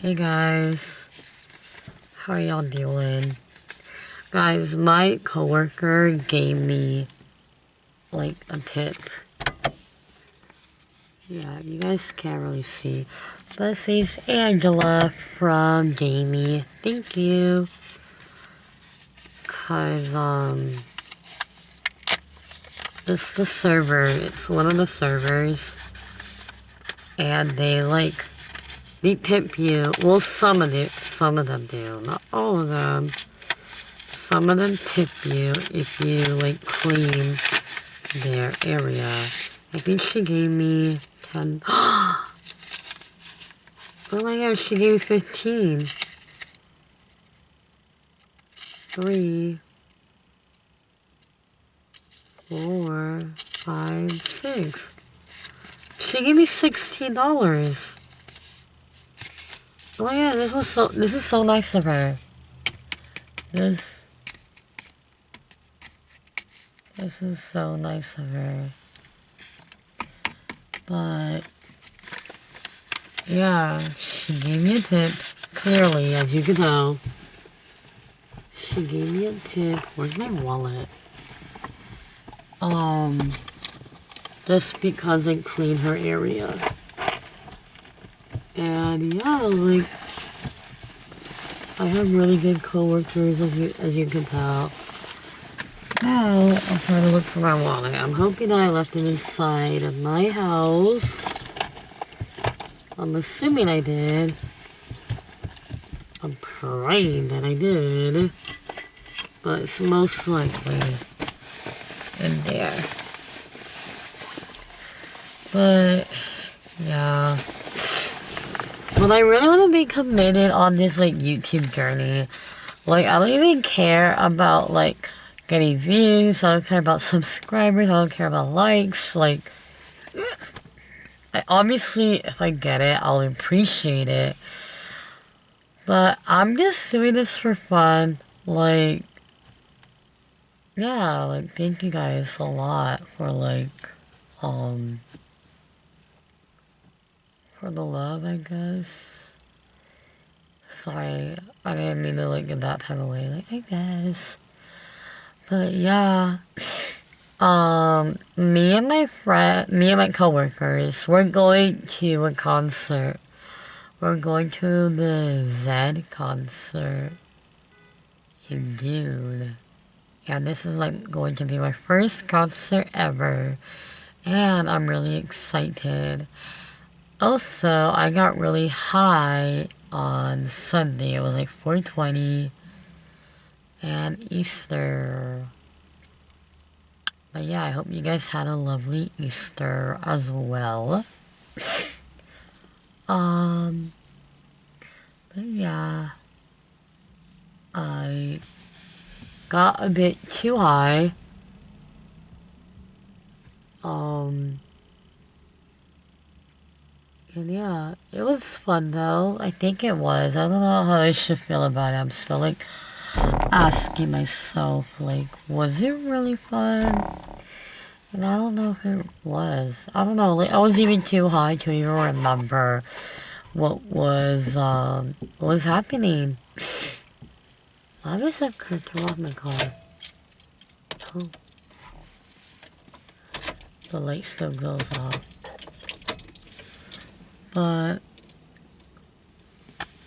Hey guys, how are y'all doing? Guys, my coworker gave me like a tip. Yeah, you guys can't really see, but it says Angela from Jamie. Thank you. Cause it's the server. It's one of the servers, and they tip you. Well, some of them do, not all of them. Some of them tip you if you like clean their area. I think she gave me 10. Oh my gosh, she gave me 15. 3, 4, 5, 6. She gave me $16. Oh my god, this is so nice of her. This is so nice of her. But yeah, she gave me a tip. Clearly, as you can tell. She gave me a tip. Where's my wallet? Just because I cleaned her area. And yeah, like, I have really good coworkers, as you can tell. Now, I'm trying to look for my wallet. I'm hoping that I left it inside of my house. I'm assuming I did. I'm praying that I did. But it's most likely in there. But, yeah. But I really want to be committed on this, like, YouTube journey. Like, I don't even care about, like, getting views. I don't care about subscribers. I don't care about likes. Like, obviously, if I get it, I'll appreciate it. But I'm just doing this for fun. Like, yeah, like, thank you guys a lot for, like, for the love, I guess. Sorry, I didn't mean to, like, in that type of way, like, I guess. But, yeah, me and my coworkers, we're going to a concert. We're going to the Zedd concert in June. And this is, like, going to be my first concert ever. And I'm really excited. Also, I got really high on Sunday. It was like 420 and Easter. But yeah, I hope you guys had a lovely Easter as well. But yeah, I got a bit too high. And yeah, it was fun though. I think it was. I don't know how I should feel about it. I'm still like asking myself, like, was it really fun? And I don't know if it was. I don't know. Like, I was even too high to even remember what was happening. I guess I could turn off my car. Oh. The light still goes off. But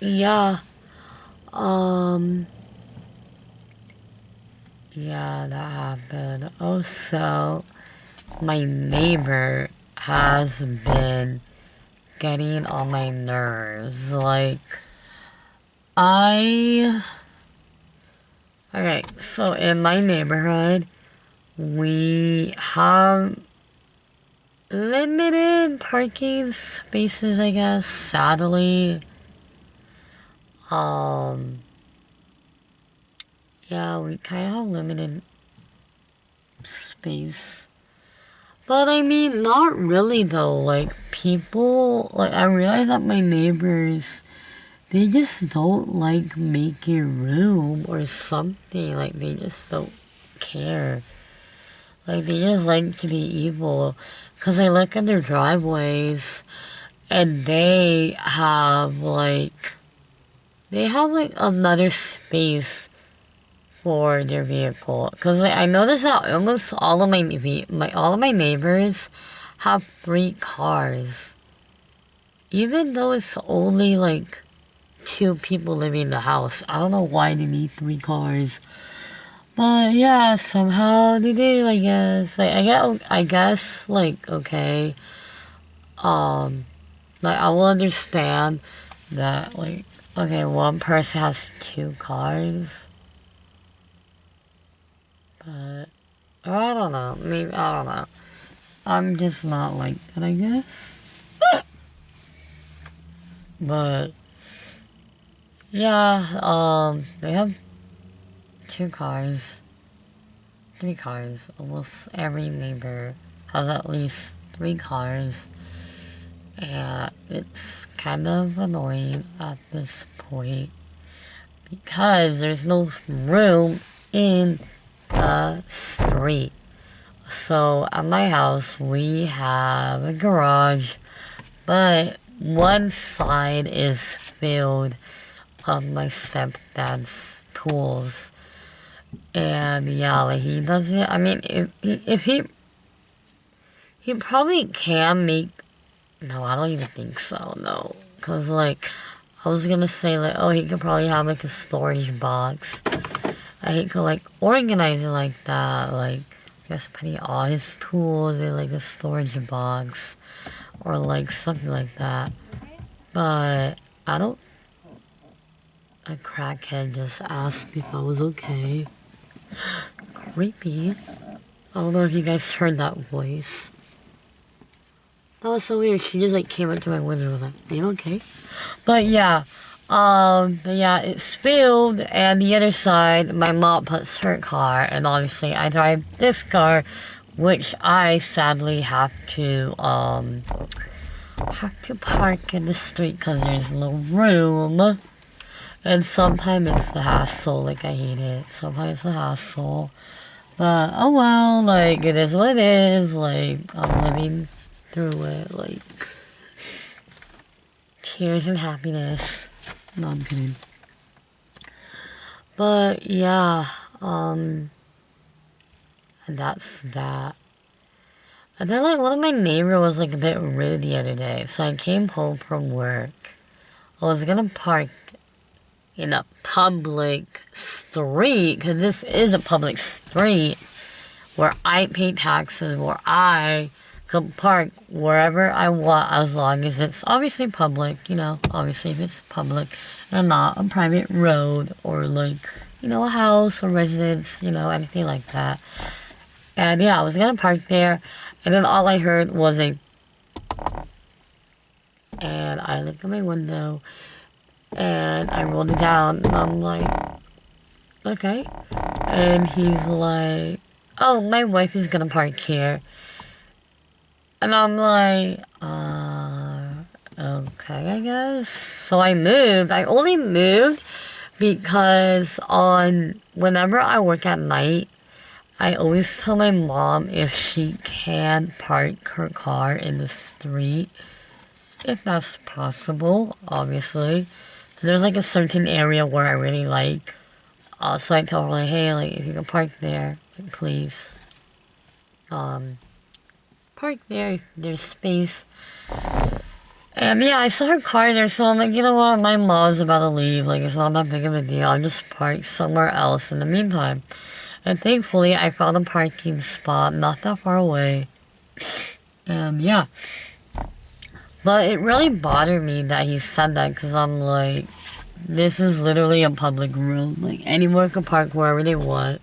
yeah, yeah, that happened. Also, my neighbor has been getting on my nerves. Like, okay, so in my neighborhood, we have limited parking spaces, I guess, sadly. Yeah, we kind of have limited space. But I mean, not really though. Like, people, like, I realize that my neighbors, they just don't like making room or something. Like, they just don't care. Like, they just like to be evil. Because I look at their driveways, and they have, like, they have like another space for their vehicle. Cause like I noticed that almost all of my neighbors have 3 cars, even though it's only like 2 people living in the house. I don't know why they need 3 cars. But yeah, somehow they do, I guess. Like I guess like okay. Like I will understand that like okay, one person has 2 cars. But or I don't know. Maybe I don't know. I'm just not like that, I guess. But yeah, they have 2 cars, 3 cars. Almost every neighbor has at least 3 cars. And it's kind of annoying at this point because there's no room in the street. So at my house we have a garage, but one side is filled of my stepdad's tools. And yeah, like he doesn't, I mean, if he probably can make, no, I don't even think so, no. Cause like, I was gonna say like, oh, he could probably have like a storage box. He could like organize it like that, like just putting all his tools in like a storage box. Or like something like that. But I don't, a crackhead just asked if I was okay. Creepy. I don't know if you guys heard that voice. That was so weird. She just like came up to my window and was like, are you okay? But yeah, it spilled, and the other side, my mom puts her car, and obviously I drive this car, which I sadly have to park in the street because there's no room. And sometimes it's a hassle, like I hate it. Sometimes it's a hassle. But oh well, like it is what it is, like I'm living through it, like tears and happiness. No, I'm kidding. But yeah, and that's that. And then like one of my neighbors was like a bit rude the other day, so I came home from work. I was gonna park in a public street, because this is a public street where I pay taxes, where I can park wherever I want as long as it's obviously public, you know, obviously if it's public and not a private road or like, you know, a house or residence, you know, anything like that. And yeah, I was gonna park there, and then all I heard was and I looked at my window and I rolled it down and I'm like, okay. And he's like, oh, my wife is gonna park here. And I'm like, okay, I guess. So I moved. I only moved because whenever I work at night, I always tell my mom if she can park her car in the street, if that's possible, obviously. There's like a certain area where I really like, so I tell her like, hey, like if you can park there, like, please, park there if there's space. And yeah, I saw her car there, so I'm like, you know what, my mom's about to leave, like it's not that big of a deal, I'll just park somewhere else in the meantime. And thankfully, I found a parking spot not that far away. And yeah. But it really bothered me that he said that, because I'm like, this is literally a public road. Like, anyone can park wherever they want.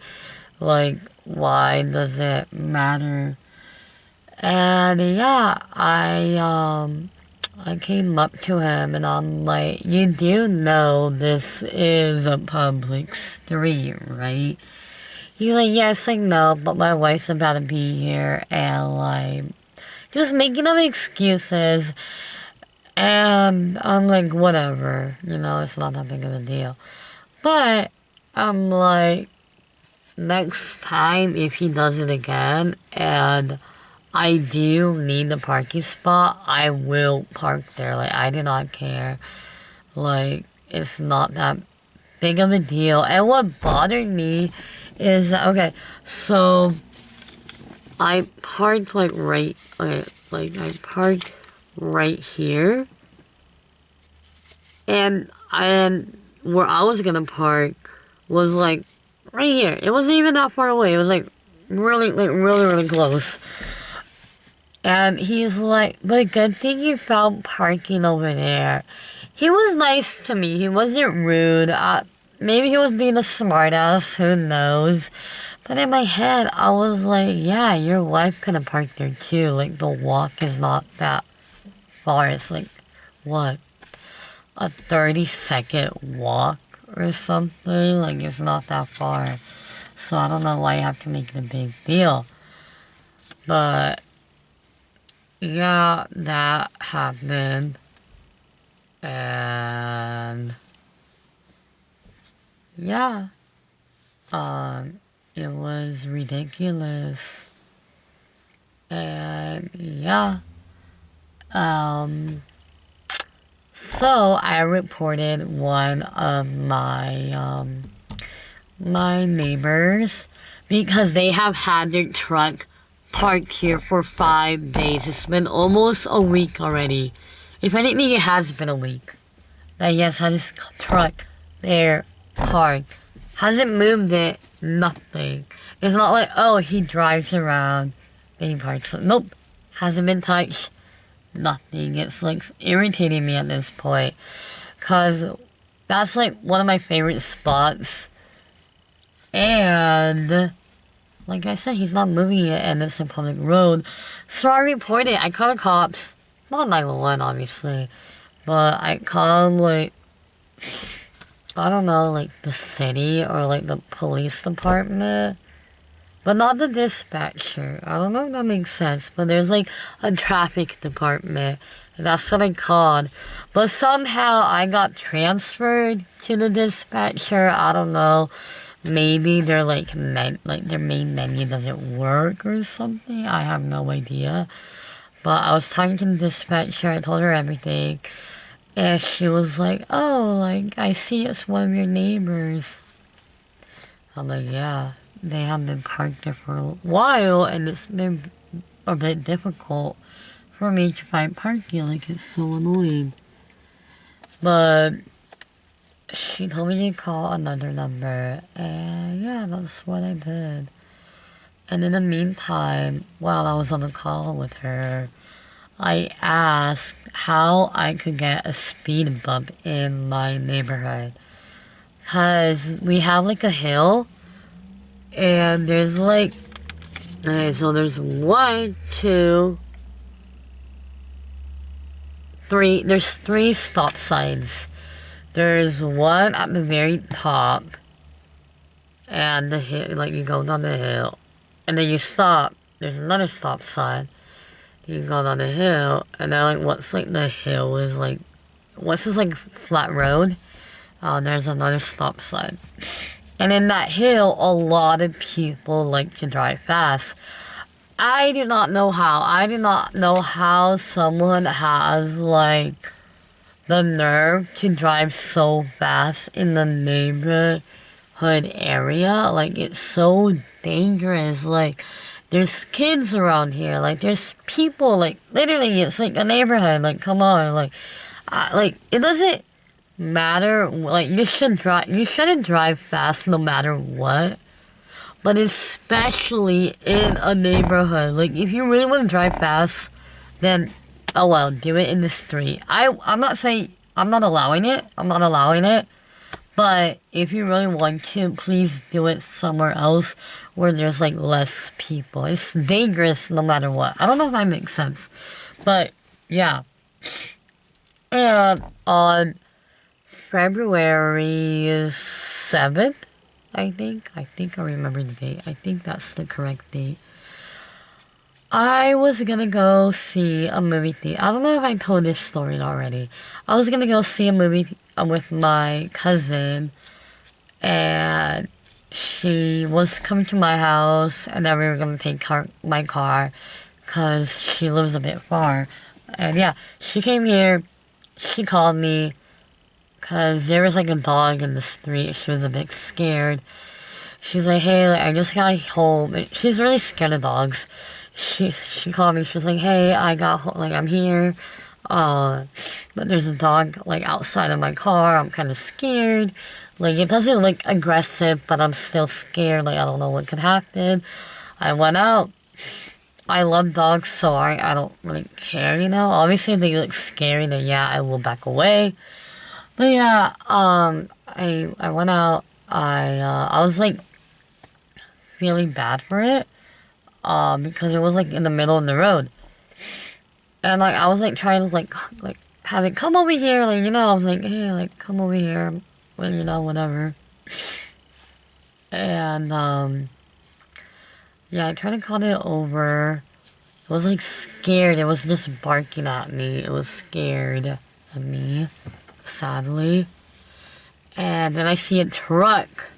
Like, why does it matter? And yeah, I came up to him and I'm like, you do know this is a public street, right? He's like, yes, I know, but my wife's about to be here, and like, just making up excuses. And I'm like, whatever, you know, it's not that big of a deal. But I'm like, next time if he does it again and I do need the parking spot, I will park there. Like, I do not care. Like, it's not that big of a deal. And what bothered me is that, okay, so I parked like right, like I parked right here, and where I was gonna park was like right here. It wasn't even that far away. It was like really close. And he's like, but good thing you found parking over there. He was nice to me. He wasn't rude. Maybe he was being a smartass. Who knows? But in my head, I was like, yeah, your wife could have parked there too. Like, the walk is not that far. It's like, what? A 30-second walk or something? Like, it's not that far. So I don't know why you have to make it a big deal. But yeah, that happened. And yeah, it was ridiculous. And yeah, so I reported one of my neighbors because they have had their truck parked here for 5 days. It's been almost a week already. If anything, it has been a week that he has had his truck there parked. Hasn't moved it, nothing. It's not like, oh, he drives around, then he parks it. Nope, hasn't been touched, nothing. It's like irritating me at this point, cause that's like one of my favorite spots. And like I said, he's not moving it, and it's a public road. So I reported. I called the cops, not 911 obviously, but I called like, I don't know, like the city or like the police department, but not the dispatcher. I don't know if that makes sense, but there's like a traffic department. That's what I called. But somehow I got transferred to the dispatcher. I don't know. Maybe their their main menu doesn't work or something. I have no idea. But I was talking to the dispatcher. I told her everything. And she was like, oh, like, I see it's one of your neighbors. I'm like, yeah, they have been parked there for a while, and it's been a bit difficult for me to find parking. Like, it's so annoying. But she told me to call another number, and yeah, that's what I did. And in the meantime, while I was on the call with her, I asked how I could get a speed bump in my neighborhood. Cause we have like a hill, and there's like, okay, so there's 1, 2, 3, there's 3 stop signs. There's one at the very top, and the hill, like you go down the hill, and then you stop, there's another stop sign. You go down the hill, and then like once like the hill is like, once it's like flat road, there's another stop sign. And in that hill, a lot of people like to drive fast. I do not know how. I do not know how someone has like the nerve to drive so fast in the neighborhood area. Like, it's so dangerous. Like, there's kids around here. Like, there's people. Like, literally, it's like a neighborhood. Like, come on. Like, it doesn't matter. Like, you shouldn't drive fast no matter what. But especially in a neighborhood. Like, if you really want to drive fast, then, oh well, do it in the street. I'm not saying, I'm not allowing it. I'm not allowing it. But if you really want to, please do it somewhere else where there's like less people. It's dangerous no matter what. I don't know if that makes sense. But yeah. And on February 7th, I think I remember the date. I think that's the correct date. I was gonna go see a movie theater. I don't know if I told this story already. I was gonna go see a movie with my cousin, and she was coming to my house, and then we were gonna take my car, cause she lives a bit far. And yeah, she came here, she called me, because there was like a dog in the street. She was a bit scared. She's like, hey, like, I just got home. She's really scared of dogs. She called me. She was like, hey, I got home, like, I'm here. But there's a dog like outside of my car. I'm kind of scared. Like, it doesn't look aggressive, but I'm still scared. Like, I don't know what could happen. I went out. I love dogs, so I don't really care, you know. Obviously, if they look scary, then yeah, I will back away. But yeah, I went out. I was like feeling bad for it, because it was like in the middle of the road, and like I was like trying to like have it come over here, like, you know. I was like, hey, like, come over here, well, you know, whatever. And yeah, I tried to call it over. It was like scared. It was just barking at me. It was scared of me, sadly. And then I see a truck.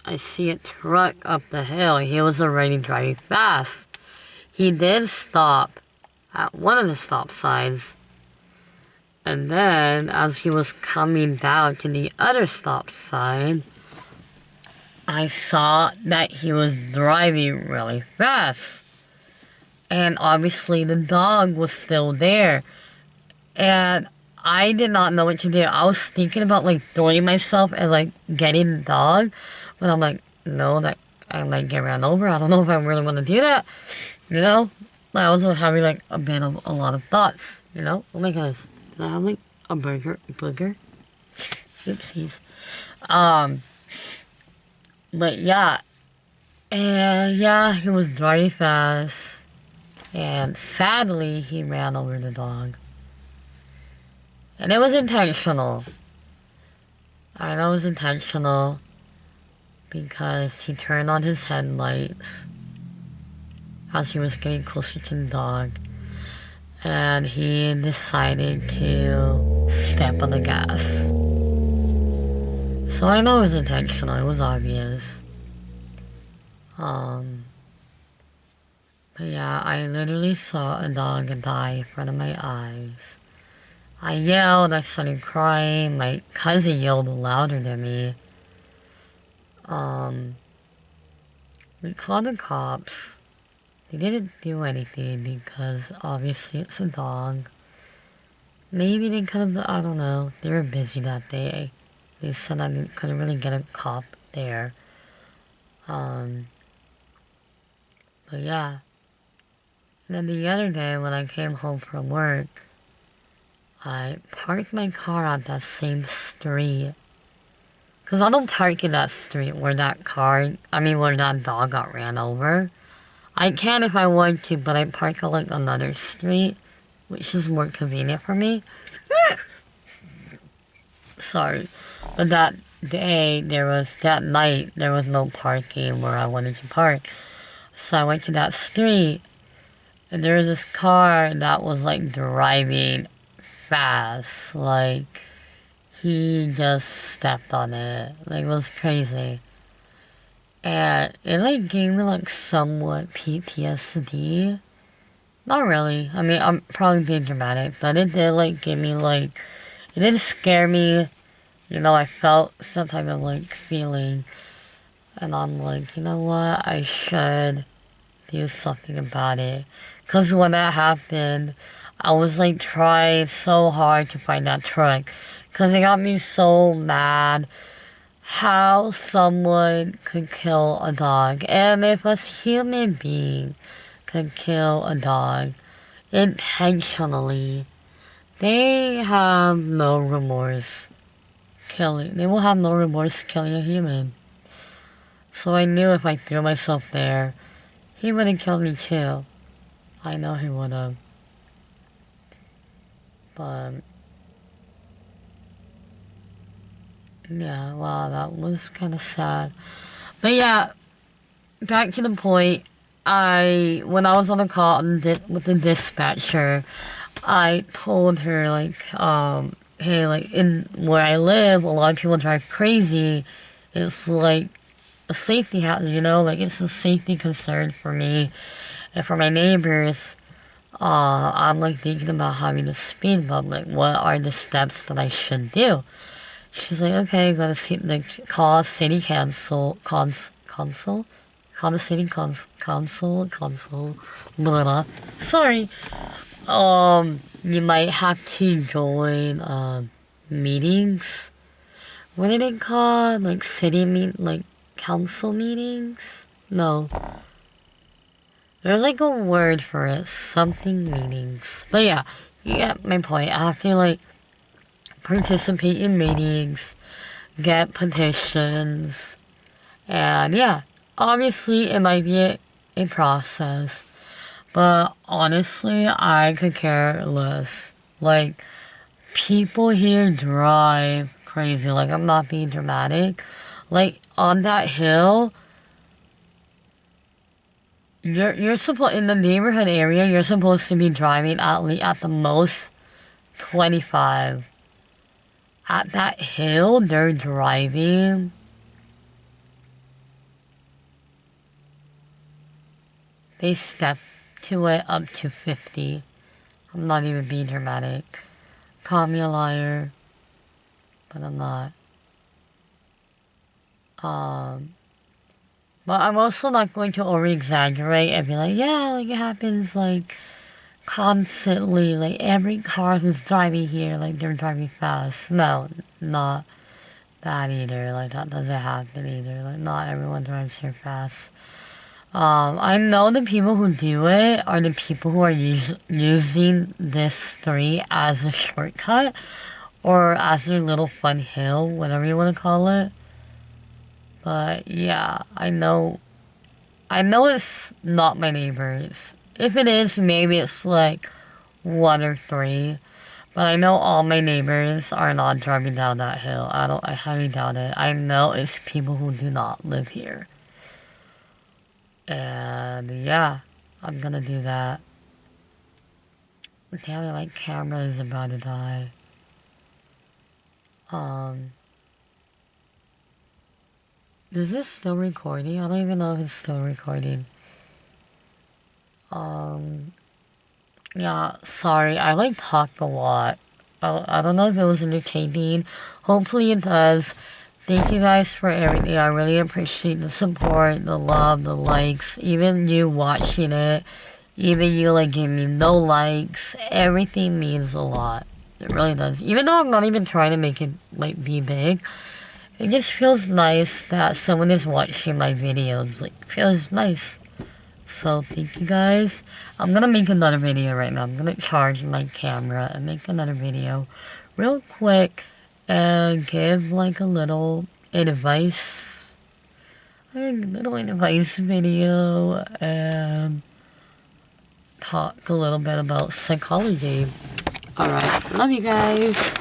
I see a truck up the hill. He was already driving fast. He did stop at one of the stop signs. And then, as he was coming down to the other stop sign, I saw that he was driving really fast. And obviously the dog was still there. And I did not know what to do. I was thinking about like throwing myself and like getting the dog. But I'm like, no, that I might get ran over. I don't know if I really want to do that. You know? I was having like a lot of thoughts. You know? Oh my gosh. Did I have like a booger? Oopsies. But yeah. And yeah, he was driving fast. And sadly, he ran over the dog. And it was intentional. I know it was intentional because he turned on his headlights as he was getting closer to the dog. And he decided to step on the gas. So I know it was intentional. It was obvious. But yeah, I literally saw a dog die in front of my eyes. I yelled, I started crying, my cousin yelled louder than me. We called the cops. They didn't do anything because obviously it's a dog. Maybe they could have, I don't know, they were busy that day. They said that they couldn't really get a cop there. But yeah. And then the other day when I came home from work, I parked my car on that same street. Because I don't park in that street where that dog got ran over. I can if I want to, but I park on like another street, which is more convenient for me. Sorry. But that night, there was no parking where I wanted to park. So I went to that street, and there was this car that was like driving fast. Like, he just stepped on it. Like, it was crazy. And it like gave me like somewhat PTSD. Not really. I mean, I'm probably being dramatic, but it did like give me like, it did scare me. You know, I felt some type of like feeling. And I'm like, you know what? I should do something about it. Because when that happened, I was like trying so hard to find that truck. Because it got me so mad how someone could kill a dog. And if a human being could kill a dog intentionally, they have no remorse killing. They will have no remorse killing a human. So I knew if I threw myself there, he would have killed me too. I know he would have. But yeah, wow, that was kind of sad. But yeah, back to the point. When I was on the call with the dispatcher, I told her like, hey, like in where I live, a lot of people drive crazy. It's like a safety hazard, you know, like it's a safety concern for me and for my neighbors. I'm like thinking about having a speed bump. Like, what are the steps that I should do? She's like, okay, gotta see, like, call city council, call the city council, blah, blah. Sorry. You might have to join, meetings. What are they called? Like, like, council meetings? No. There's like a word for it, something meetings. But yeah, you get my point. I have to, like, participate in meetings, get petitions, and yeah, obviously it might be a process, but honestly, I could care less. Like, people here drive crazy. Like, I'm not being dramatic. Like, on that hill, you're supposed, in the neighborhood area, you're supposed to be driving at the most 25. At that hill, they're driving. They step to it up to 50. I'm not even being dramatic. Call me a liar, but I'm not. But I'm also not going to over-exaggerate and be like, yeah, like it happens like constantly. Like every car who's driving here, like they're driving fast. No, not that either. Like that doesn't happen either. Like not everyone drives here fast. I know the people who do it are the people who are using this street as a shortcut or as their little fun hill, whatever you want to call it. But yeah, I know it's not my neighbors. If it is, maybe it's like 1 or 3. But I know all my neighbors are not driving down that hill. I highly doubt it. I know it's people who do not live here. And yeah, I'm gonna do that. Damn it, my camera is about to die. Is this still recording? I don't even know if it's still recording. Yeah, sorry, I like talked a lot. I don't know if it was entertaining. Hopefully it does. Thank you guys for everything. I really appreciate the support, the love, the likes, even you watching it, even you like giving me no likes. Everything means a lot. It really does. Even though I'm not even trying to make it like be big, it just feels nice that someone is watching my videos. Like, feels nice. So thank you guys. I'm gonna make another video right now. I'm gonna charge my camera and make another video real quick and give like a little advice. Video and talk a little bit about psychology. Alright, love you guys.